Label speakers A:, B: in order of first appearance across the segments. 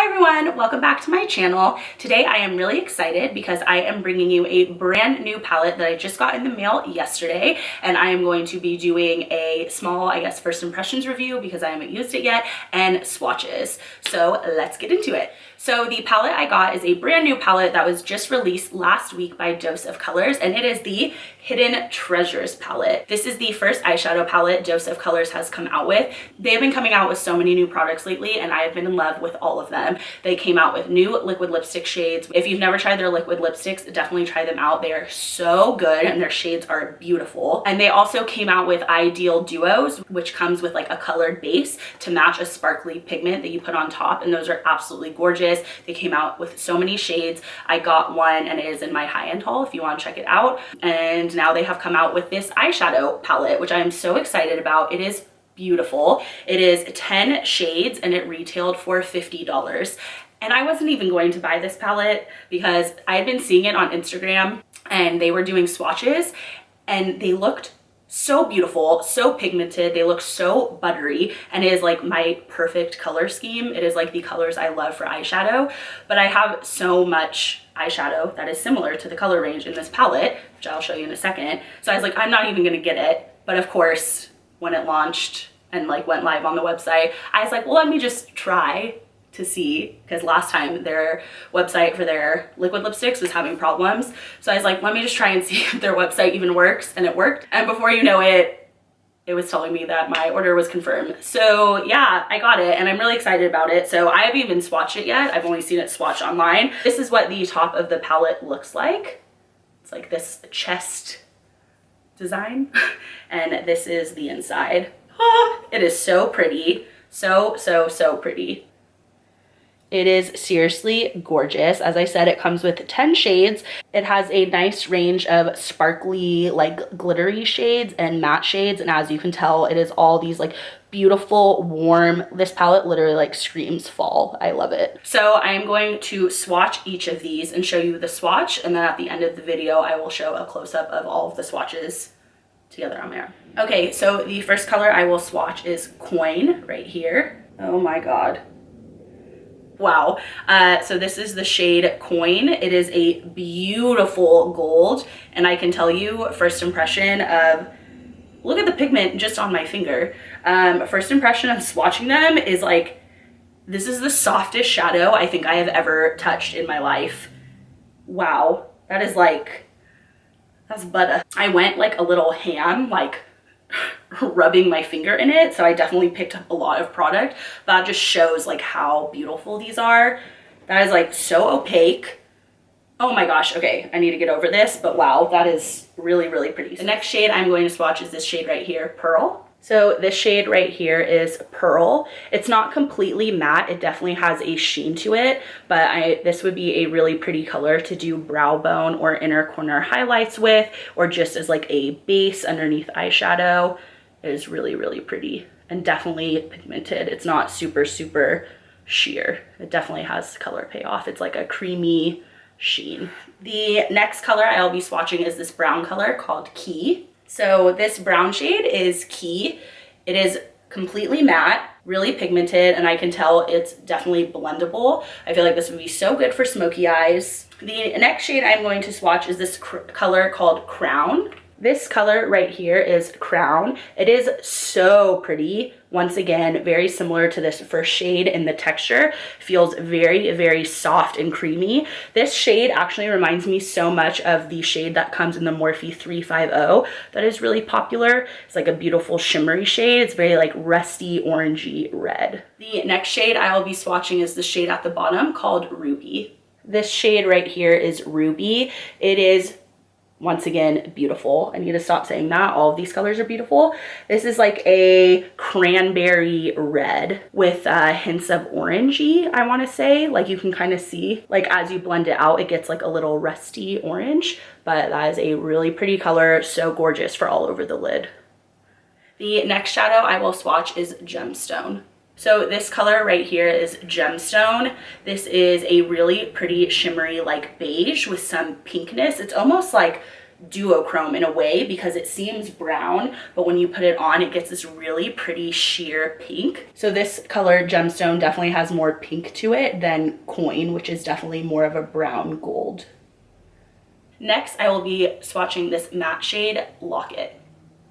A: everyone, welcome back to my channel. Today I am really excited because I am bringing you a brand new palette that I just got in the mail yesterday, and I am going to be doing a small, I guess, first impressions review because I haven't used it yet, and swatches. So let's get into it. So the palette I got is a brand new palette that was just released last week by Dose of Colors, and it is the Hidden Treasures palette. This is the first eyeshadow palette Dose of Colors has come out with. They've been coming out with so many new products lately, and I have been in love with all of them. They came out with new liquid lipstick shades. If you've never tried their liquid lipsticks, definitely try them out. They are so good and their shades are beautiful. And they also came out with Ideal Duos, which comes with like a colored base to match a sparkly pigment that you put on top, and those are absolutely gorgeous. They came out with so many shades. I got one and it is in my high-end haul if you want to check it out. And now they have come out with this eyeshadow palette, which I am so excited about. It is beautiful. It is 10 shades and it retailed for $50. And I wasn't even going to buy this palette because I had been seeing it on Instagram and they were doing swatches and they looked so beautiful, so pigmented. They look so buttery, and it is like my perfect color scheme. It is like the colors I love for eyeshadow, but I have so much eyeshadow that is similar to the color range in this palette, which I'll show you in a second. So I was like, I'm not even gonna get it. But of course, when it launched and like went live on the website, I was like, well, let me just try to see, because last time their website for their liquid lipsticks was having problems. So I was like, let me just try and see if their website even works, and it worked. And before you know it, it was telling me that my order was confirmed. So yeah, I got it and I'm really excited about it. So I haven't even swatched it yet. I've only seen it swatched online. This is what the top of the palette looks like. It's like this chest design and this is the inside. Oh, it is so pretty. So pretty. It is seriously gorgeous. As I said, it comes with 10 shades. It has a nice range of sparkly, like glittery shades and matte shades. And as you can tell, it is all these like beautiful, warm, this palette literally like screams fall. I love it. So I am going to swatch each of these and show you the swatch. And then at the end of the video, I will show a close-up of all of the swatches together on my arm. Okay, so the first color I will swatch is Quayne right here. Oh my God. Wow. So this is the shade Quayne. It is a beautiful gold, and I can tell you first impression of, look at the pigment just on my finger. First impression of swatching them is like, this is the softest shadow I think I have ever touched in my life. Wow. That is like, that's butter. I went like a little ham, like rubbing my finger in it, so I definitely picked up a lot of product. That just shows like how beautiful these are. That is like so opaque. Oh my gosh, okay, I need to get over this, but wow, that is really pretty. The next shade I'm going to swatch is this shade right here, Pearl. So this shade right here is Pearl. It's not completely matte. It definitely has a sheen to it, but this would be a really pretty color to do brow bone or inner corner highlights with, or just as like a base underneath eyeshadow. It is really pretty and definitely pigmented. It's not super sheer. It definitely has color payoff. It's like a creamy sheen. The next color I'll be swatching is this brown color called Key. So this brown shade is Key. It is completely matte, really pigmented, and I can tell it's definitely blendable. I feel like this would be so good for smoky eyes. The next shade I'm going to swatch is this color called Crown. This color right here is Crown. It is so pretty. Once again, very similar to this first shade in the texture. Feels very soft and creamy. This shade actually reminds me so much of the shade that comes in the Morphe 350 that is really popular. It's like a beautiful shimmery shade. It's very like rusty orangey red. The next shade I will be swatching is the shade at the bottom called Ruby. This shade right here is Ruby. It is, once again, beautiful. I need to stop saying that. All of these colors are beautiful. This is like a cranberry red with hints of orangey, I want to say. Like you can kind of see, like as you blend it out, it gets like a little rusty orange, but that is a really pretty color. So gorgeous for all over the lid. The next shadow I will swatch is Gemstone. So this color right here is Gemstone. This is a really pretty shimmery like beige with some pinkness. It's almost like duochrome in a way because it seems brown, but when you put it on, it gets this really pretty sheer pink. So this color Gemstone definitely has more pink to it than Quayne, which is definitely more of a brown gold. Next, I will be swatching this matte shade Locket.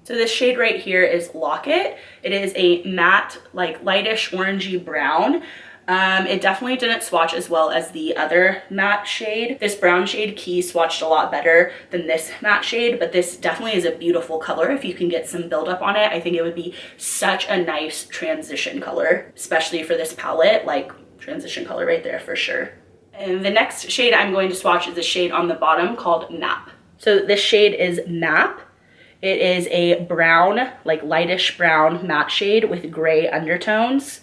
A: So this shade right here is Locket. It is a matte, like lightish orangey brown. It definitely didn't swatch as well as the other matte shade. This brown shade Key swatched a lot better than this matte shade, but this definitely is a beautiful color. If you can get some buildup on it, I think it would be such a nice transition color, especially for this palette, like transition color right there for sure. And the next shade I'm going to swatch is the shade on the bottom called Nap. So this shade is Nap. It is a brown, like lightish brown matte shade with gray undertones.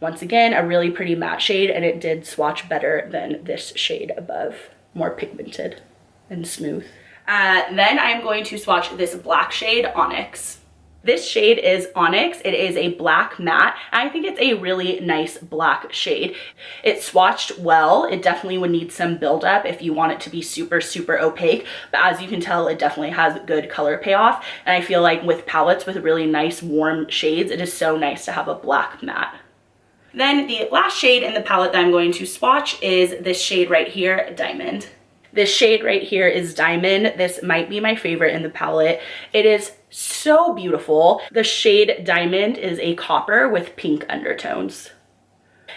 A: Once again, a really pretty matte shade, and it did swatch better than this shade above. More pigmented and smooth. Then I'm going to swatch this black shade Onyx. This shade is Onyx. It is a black matte, and I think it's a really nice black shade. It swatched well. It definitely would need some buildup if you want it to be super, super opaque, but as you can tell, it definitely has good color payoff, and I feel like with palettes with really nice warm shades, it is so nice to have a black matte. Then the last shade in the palette that I'm going to swatch is this shade right here, Diamond. This shade right here is Diamond. This might be my favorite in the palette. It is so beautiful. The shade Diamond is a copper with pink undertones.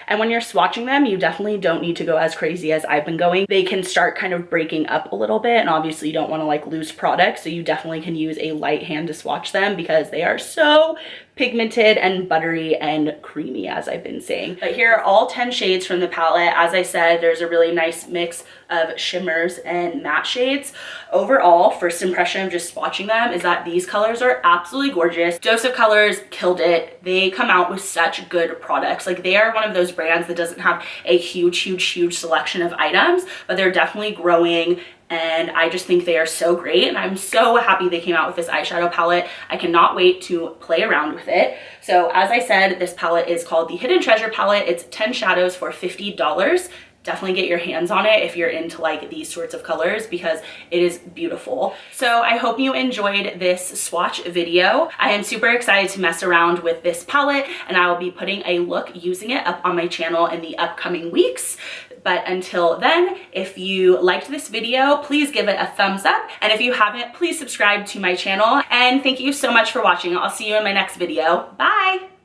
A: And when you're swatching them, you definitely don't need to go as crazy as I've been going. They can start kind of breaking up a little bit, and obviously you don't want to like lose product, so you definitely can use a light hand to swatch them because they are so pigmented and buttery and creamy, as I've been saying. But here are all 10 shades from the palette. As I said, there's a really nice mix of shimmers and matte shades. Overall, first impression of just swatching them is that these colors are absolutely gorgeous. Dose of Colors killed it. They come out with such good products. Like, they are one of those brands that doesn't have a huge selection of items, but they're definitely growing, and I just think they are so great, and I'm so happy they came out with this eyeshadow palette. I cannot wait to play around with it. So as I said, this palette is called the Hidden Treasure palette. It's 10 shadows for $50. Definitely get your hands on it if you're into like these sorts of colors because it is beautiful. So I hope you enjoyed this swatch video. I am super excited to mess around with this palette, and I will be putting a look using it up on my channel in the upcoming weeks. But until then, if you liked this video, please give it a thumbs up. And if you haven't, please subscribe to my channel. And thank you so much for watching. I'll see you in my next video. Bye!